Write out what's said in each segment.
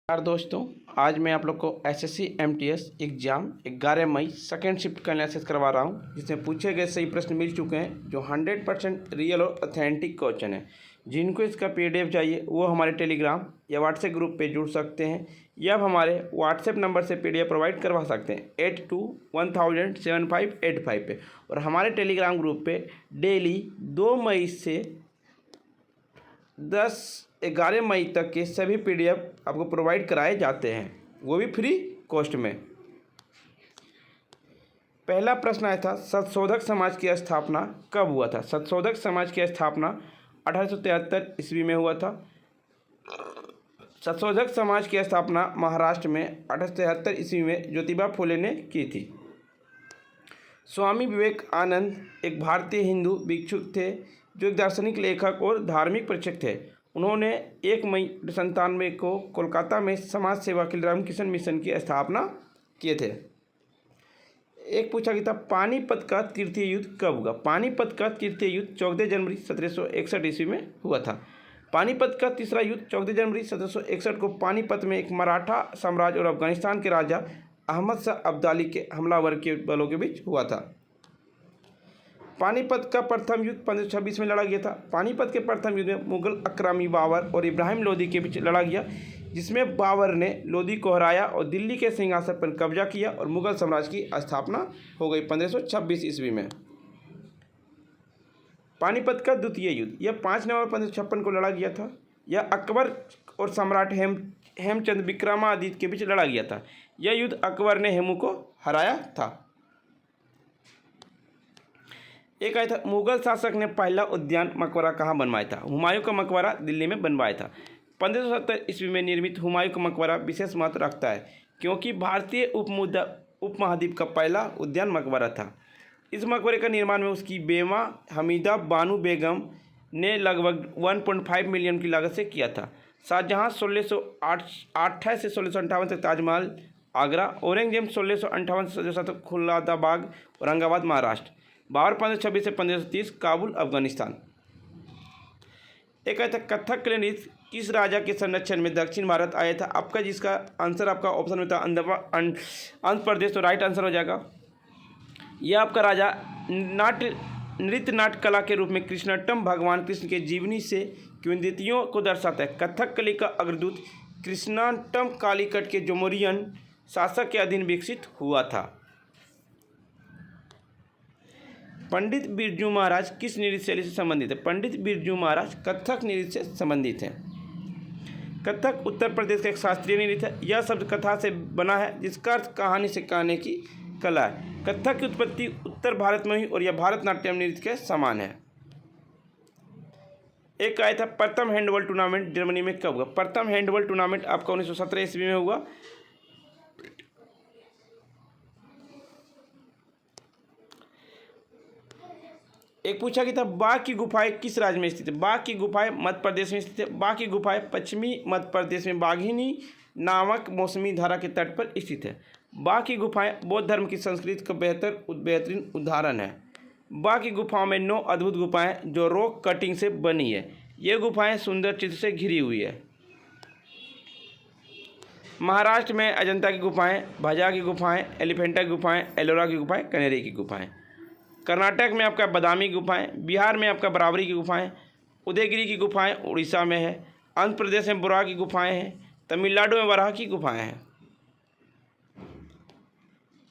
यार दोस्तों, आज मैं आप लोग को एसएससी एमटीएस एग्ज़ाम 11 मई सेकेंड शिफ्ट का एनालिसिस करवा रहा हूं, जिसमें पूछे गए सही प्रश्न मिल चुके हैं जो 100% रियल और ऑथेंटिक क्वेश्चन है। जिनको इसका पीडीएफ चाहिए वो हमारे टेलीग्राम या व्हाट्सएप ग्रुप पे जुड़ सकते हैं या हमारे व्हाट्सएप नंबर से पीडीएफ प्रोवाइड करवा सकते हैं 82107585 पे। और हमारे टेलीग्राम ग्रुप पे डेली 2 मई से 11 मई तक के सभी पीडीएफ आपको प्रोवाइड कराए जाते हैं, वो भी फ्री कॉस्ट में। पहला प्रश्न आया था, सतशोधक समाज की स्थापना कब हुआ था? सतशोधक समाज की स्थापना 1873 ईस्वी में हुआ था। सतशोधक समाज की स्थापना महाराष्ट्र में 1873 ईस्वी में ज्योतिबा फुले ने की थी। स्वामी विवेकानंद एक भारतीय हिंदू भिक्षुक थे जो एक दार्शनिक लेखक और धार्मिक प्रशिक्षक थे। उन्होंने 1 मई 1997 को कोलकाता में समाज सेवा के लिए रामकृष्ण मिशन की स्थापना किए थे। एक पूछा गया था, पानीपत का तृतीय युद्ध कब हुआ? पानीपत का तृतीय युद्ध 14 जनवरी 1761 ईस्वी में हुआ था। पानीपत का तीसरा युद्ध 14 जनवरी 1761 को पानीपत में एक मराठा साम्राज्य और अफगानिस्तान के राजा अहमद शाह अब्दाली के हमलावर के बलों के बीच हुआ था। पानीपत का प्रथम युद्ध 1526 में लड़ा गया था। पानीपत के प्रथम युद्ध में मुगल अक्रमी बाबर और इब्राहिम लोदी के बीच लड़ा गया, जिसमें बाबर ने लोदी को हराया और दिल्ली के सिंहासन पर कब्जा किया और मुगल साम्राज्य की स्थापना हो गई 1526 ईस्वी में। पानीपत का द्वितीय युद्ध यह 5 नवंबर 1556 को लड़ा गया था। यह अकबर और सम्राट हेमचंद विक्रमादित्य के बीच लड़ा गया था। यह युद्ध अकबर ने हेमू को हराया था। एक आया था, मुगल शासक ने पहला उद्यान मकबरा कहाँ बनवाया था? हुमायूं का मकबरा दिल्ली में बनवाया था। 1570 ईस्वी में निर्मित हुमायूं का मकबरा विशेष महत्व रखता है क्योंकि भारतीय उपमहाद्वीप का पहला उद्यान मकबरा था। इस मकबरे का निर्माण में उसकी बेवा हमीदा बानो बेगम ने लगभग 1.5 मिलियन की लागत से किया था। शाहजहाँ 1628 से 1658 तक ताजमहल आगरा, औरंगजेब 1658 से 1700 तक खुलादाबाग औरंगाबाद महाराष्ट्र, बाबर 1526 से 1530 काबुल अफगानिस्तान। एक आया था, कथक नृत्य किस राजा के संरक्षण में दक्षिण भारत आया था? आपका जिसका आंसर आपका ऑप्शन में था आंध्र प्रदेश, तो राइट आंसर हो जाएगा। यह आपका राजा नृत्य नाट्य कला के रूप में कृष्णाटम भगवान कृष्ण के जीवनी से किंवदंतियों को दर्शाता है। कथक कली का अग्रदूत कृष्णाटम कालीकट के जोमोरियन शासक के अधीन विकसित हुआ था। पंडित बिरजू महाराज किस नृत्य शैली से संबंधित है? पंडित बिरजू महाराज कथक नृत्य से संबंधित हैं। कथक उत्तर प्रदेश का एक शास्त्रीय नृत्य है। यह शब्द कथा से बना है जिसका अर्थ कहानी से कहने की कला है। कथक की उत्पत्ति उत्तर भारत में हुई और यह भारतनाट्यम नृत्य के समान है। एक आया था, प्रथम हैंडबॉल टूर्नामेंट जर्मनी में कब हुआ? प्रथम हैंडबॉल टूर्नामेंट आपका 1917 ईस्वी में हुआ। एक पूछा गया था, बाघ की गुफाएं किस राज्य में स्थित है? बाघ की गुफाएं मध्य प्रदेश में स्थित है। बाघ की गुफाएं पश्चिमी मध्य प्रदेश में बाघिनी नामक मौसमी धारा के तट पर स्थित है। बाघ की गुफाएं बौद्ध धर्म की संस्कृति का बेहतरीन उदाहरण है। बाघ की गुफाओं में 9 अद्भुत गुफाएं जो रॉक कटिंग से बनी है। ये गुफाएं सुंदर चित्र से घिरी हुई है। महाराष्ट्र में अजंता की गुफाएं, भजा की गुफाएं, एलिफेंटा की गुफाएं, एलोरा की गुफाएं, कनेरी की गुफाएं। कर्नाटक में आपका बादामी गुफाएं, बिहार में आपका बराबरी की गुफाएं, उदयगिरी की गुफाएं उड़ीसा में है, आंध्र प्रदेश में बुरा की गुफाएं हैं, तमिलनाडु में वराह की गुफाएं हैं।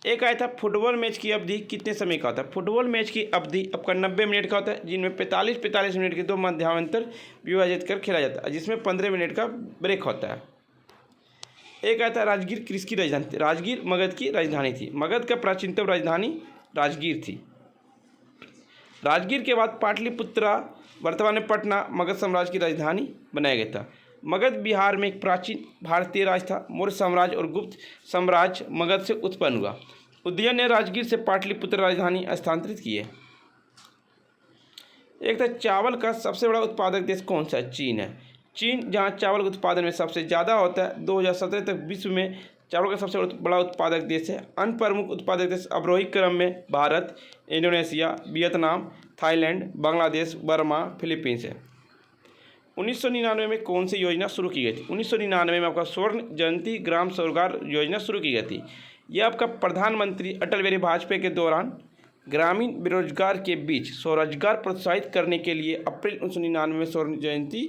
एक आया था, फुटबॉल मैच की अवधि कितने समय का होता है? फुटबॉल मैच की अवधि आपका 90 मिनट का होता है, जिनमें 45 मिनट के 2 मध्यांतर विभाजित कर खेला जाता है, जिसमें 15 मिनट का ब्रेक होता है। एक आया था, राजगीर किसकी राजधानी थी? राजगीर मगध की राजधानी थी। मगध का प्राचीनतम राजधानी राजगीर थी। राजगीर के बाद पाटलिपुत्रा वर्तमान में पटना मगध साम्राज्य की राजधानी बनाया गया था। मगध बिहार में एक प्राचीन भारतीय राज था। मौर्य साम्राज्य और गुप्त साम्राज्य मगध से उत्पन्न हुआ। उदयन ने राजगीर से पाटलिपुत्र राजधानी स्थानांतरित की है। एक था, चावल का सबसे बड़ा उत्पादक देश कौन सा है? चीन है। चीन जहां चावल के उत्पादन में सबसे ज़्यादा होता है। 2017 तक विश्व में चावल का सबसे बड़ा उत्पादक देश है। अन्य प्रमुख उत्पादक देश अवरोही क्रम में Bharat, Indonesia, Vietnam, Thailand, Bangladesh, Burma, Philippines है। 1999 में कौन सी योजना शुरू की गई थी? 1999 में आपका स्वर्ण जयंती ग्राम स्वरोजगार योजना शुरू की गई थी। यह आपका प्रधानमंत्री अटल बिहारी वाजपेयी के दौरान ग्रामीण बेरोजगार के बीच स्वरोजगार प्रोत्साहित करने के लिए अप्रैल 1999 में स्वर्ण जयंती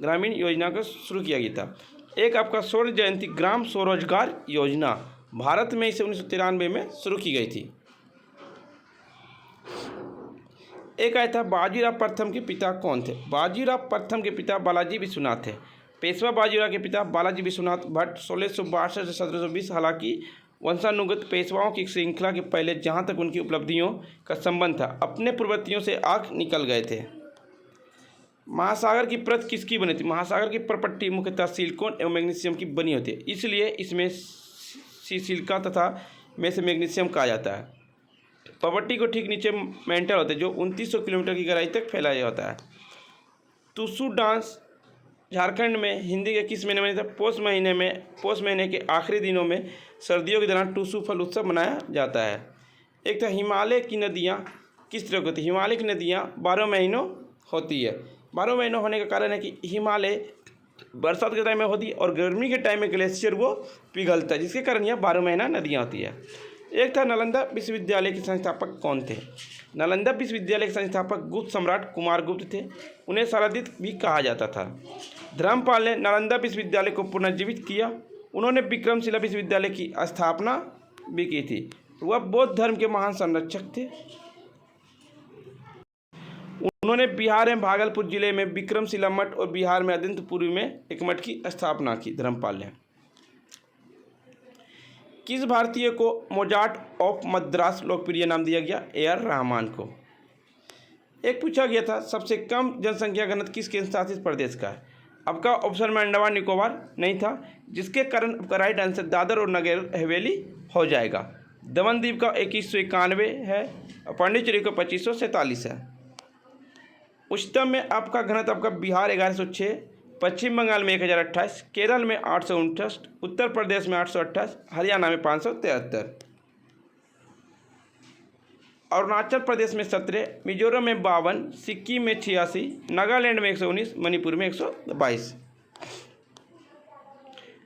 ग्रामीण योजना को शुरू किया गया था। एक आपका स्वर्ण जयंती ग्राम स्वरोजगार योजना भारत में इसे 1993 में शुरू की गई थी। एक आया था बाजीराव प्रथम के पिता कौन थे? बाजीराव प्रथम के पिता बालाजी विश्वनाथ थे। पेशवा बाजीराव के पिता बालाजी विश्वनाथ भट्ट 1662 से 1720 हालांकि वंशानुगत पेशवाओं की श्रृंखला के पहले जहां तक उनकी उपलब्धियों का संबंध था अपने पूर्ववर्तियों से आग निकल गए थे। महासागर की परत किसकी बनी थी? महासागर की परपट्टी मुख्यतः सिलिकॉन एवं मैग्नीशियम की बनी होती है, इसलिए इसमें सिलिका तथा में से मैग्नीशियम कहा जाता है। परपट्टी को ठीक नीचे मेंटल होते हैं जो 2900 किलोमीटर की गहराई तक फैलाया होता है। टुसू डांस झारखंड में हिंदी के किस महीने में? पोष महीने के आखिरी दिनों में सर्दियों के दौरान टुसू फल उत्सव मनाया जाता है। एक था हिमालय की नदियाँ किस तरह की होती है? हिमालय की नदियाँ 12 महीनों होती है। 12 महीनों होने का कारण है कि हिमालय बरसात के टाइम में होती है और गर्मी के टाइम में ग्लेशियर वो पिघलता है, जिसके कारण यह 12 महीना नदियाँ होती है। एक था नालंदा विश्वविद्यालय के संस्थापक कौन थे? नालंदा विश्वविद्यालय के संस्थापक गुप्त सम्राट कुमारगुप्त थे। उन्हें सारादित भी कहा जाता था। धर्मपाल ने नालंदा विश्वविद्यालय को पुनर्जीवित किया। उन्होंने विक्रमशिला विश्वविद्यालय की स्थापना भी की थी। वह बौद्ध धर्म के महान संरक्षक थे। उन्होंने बिहार में भागलपुर जिले में विक्रमशिला मठ और बिहार में अदंतपुरी में एक मठ की स्थापना की धर्मपाल ने। किस भारतीय को मोजार्ट ऑफ मद्रास लोकप्रिय नाम दिया गया? ए.आर. रहमान को। एक पूछा गया था सबसे कम जनसंख्या घनत्व किस केंद्र शासित प्रदेश का है? आपका ऑप्शन में अंडमान निकोबार नहीं था, जिसके कारण आपका राइट आंसर दादर और नगर हवेली हो जाएगा। दमन द्वीप का 2191 है और पांडिचेरी का 2547 है। उच्चतम में आपका घनत्व आपका बिहार 1106, पश्चिम बंगाल में 1028, केरल में 859, उत्तर प्रदेश में 828, हरियाणा में 573, अरुणाचल प्रदेश में 17, मिजोरम में 52, सिक्किम में 86, नागालैंड में 119, मणिपुर में 122।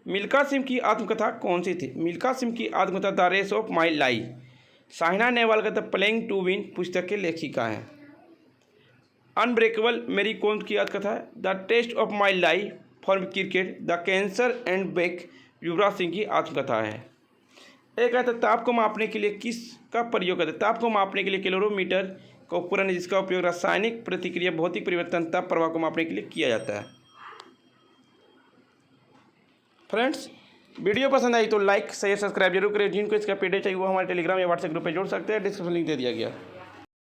मिल्खा सिंह की आत्मकथा कौन सी थी? मिल्खा सिंह की आत्मकथा the race of my life. Saina Nehwal का द प्लेइंग टू विन पुस्तक के लेखिका हैं। अनब्रेकेबल मेरी कोम की आत्मकथा है the test of my life for cricket. The cancer and back Yuvraj Singh की आत्मकथा है। एक आता ताप को मापने के लिए किसका प्रयोग करते हैं? ताप को मापने के लिए कैलोरीमीटर का उपकरण है, जिसका उपयोग रासायनिक प्रतिक्रिया भौतिक परिवर्तन ताप प्रवाह को मापने के लिए किया जाता है। फ्रेंड्स, वीडियो पसंद आई तो लाइक शेयर सब्सक्राइब जरूर करें। जिनको इसका पीडीएफ चाहिए वो हमारे टेलीग्राम या व्हाट्सएप ग्रुप पे जोड़ सकते हैं, डिस्क्रिप्शन लिंक दे दिया गया।